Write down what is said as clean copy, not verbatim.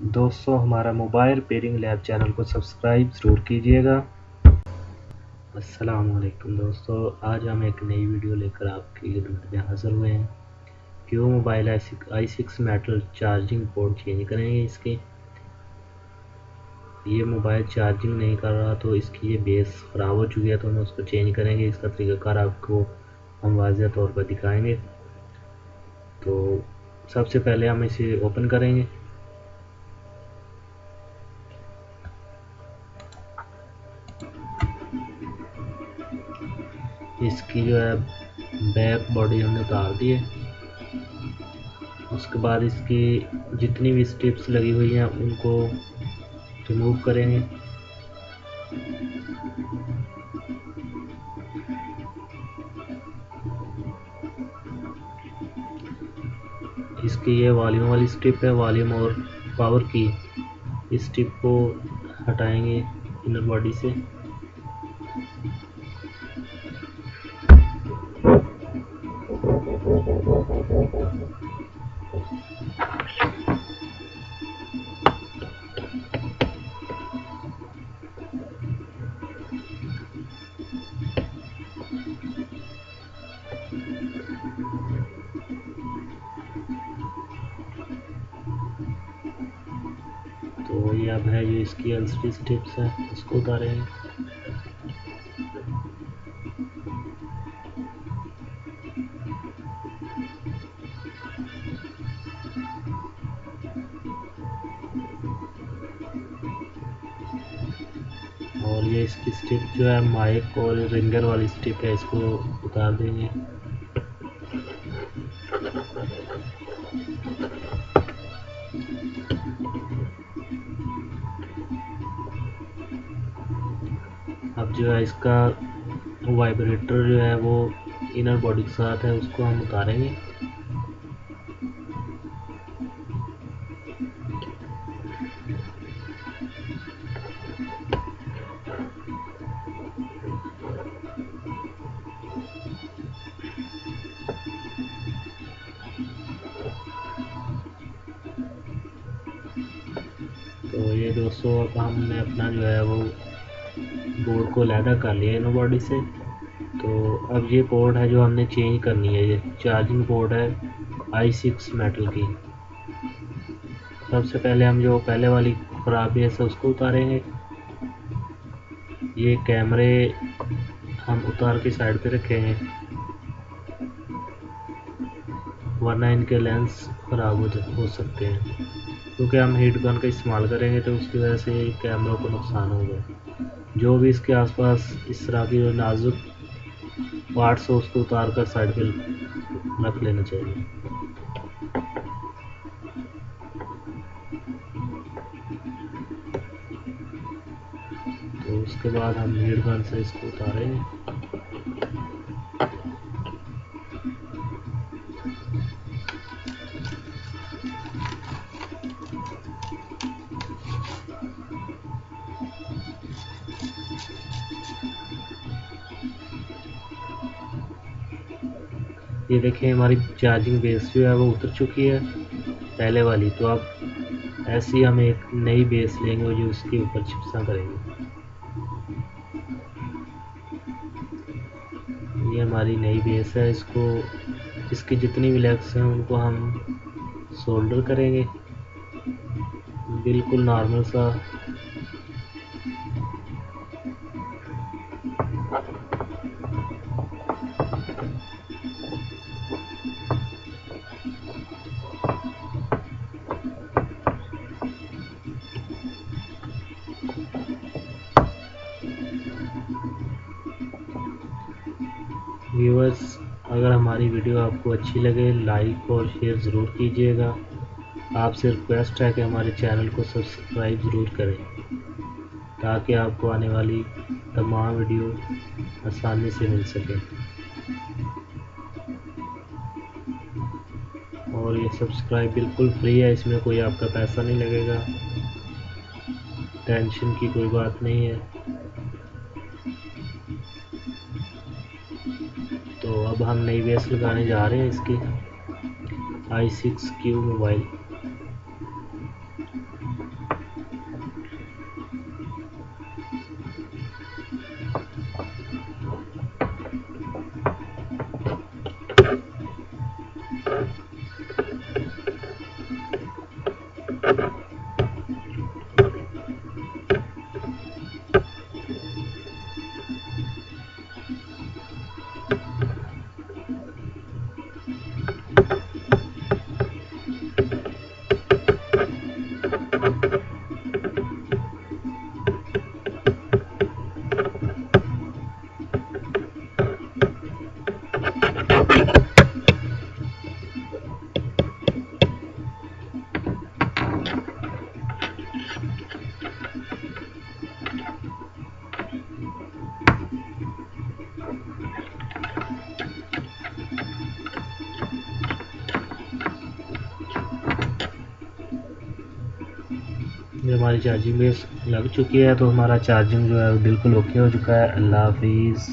दोस्तों, हमारा mobile repairing lab channel को सब्सक्राइब ज़रूर कीजिएगा। अस्सलाम वालेकुम दोस्तों, आज हम एक नई वीडियो लेकर आपकी खिदमत में हाज़िर हुए हैं। QMobile i6 metal charging port change करेंगे। इसके ये मोबाइल चार्जिंग नहीं कर रहा, तो इसकी ये बेस ख़राब हो चुकी है, तो हम उसको चेंज करेंगे। इसका तरीक़ाकार आपको हम वाज़ेह तौर पर दिखाएंगे। तो सबसे पहले हम इसे ओपन करेंगे। इसकी जो है बैक बॉडी हमने उतार दी है। उसके बाद इसकी जितनी भी स्ट्रिप्स लगी हुई हैं उनको रिमूव करेंगे। इसकी ये वॉल्यूम वाली स्ट्रिप है, वॉल्यूम और पावर की। इस स्ट्रिप को हटाएंगे इनर बॉडी से। तो ये अब है, ये इसकी एलसीडी स्ट्रिप्स है, इसको उतारेंगे। और ये इसकी स्ट्रिप जो है माइक और रिंगर वाली स्ट्रिप है, इसको उतार देंगे। अब जो है इसका वाइब्रेटर जो है वो इनर बॉडी के साथ है, उसको हम उतारेंगे। तो ये दोस्तों, अब हमने अपना जो है वो बोर्ड को अलहदा कर लिया इनर बॉडी से। तो अब ये पोर्ट है जो हमने चेंज करनी है। ये चार्जिंग पोर्ट है i6 मेटल की। सबसे पहले हम जो पहले वाली खराबी है सब उसको उतारेंगे। ये कैमरे हम उतार के साइड पे रखेंगे, वरना इनके लेंस ख़राब हो सकते हैं। क्योंकि हम हीट गन का इस्तेमाल करेंगे तो उसकी वजह से कैमरों को नुकसान होगा। जो भी इसके आसपास इस तरह की जो नाजुक पार्ट्स हो उसको उतार कर साइड पे रख लेना चाहिए। तो उसके बाद हम हीट गन से इसको उतारेंगे। ये देखें, हमारी चार्जिंग बेस जो है वो उतर चुकी है पहले वाली। तो अब ऐसे ही हम एक नई बेस लेंगे जो उसके ऊपर चिपसा करेंगे। ये हमारी नई बेस है। इसकी जितनी भी लेग्स हैं उनको हम सोल्डर करेंगे, बिल्कुल नॉर्मल सा। व्यूअर्स, अगर हमारी वीडियो आपको अच्छी लगे लाइक और शेयर ज़रूर कीजिएगा। आपसे रिक्वेस्ट है कि हमारे चैनल को सब्सक्राइब ज़रूर करें, ताकि आपको आने वाली तमाम वीडियो आसानी से मिल सके। और ये सब्सक्राइब बिल्कुल फ्री है, इसमें कोई आपका पैसा नहीं लगेगा। टेंशन की कोई बात नहीं है। तो अब हम नई बेस लगाने जा रहे हैं इसकी i6 QMobile। ये हमारी चार्जिंग बेस लग चुकी है, तो हमारा चार्जिंग जो है बिल्कुल ओके हो चुका है। अल्लाह हाफिज़।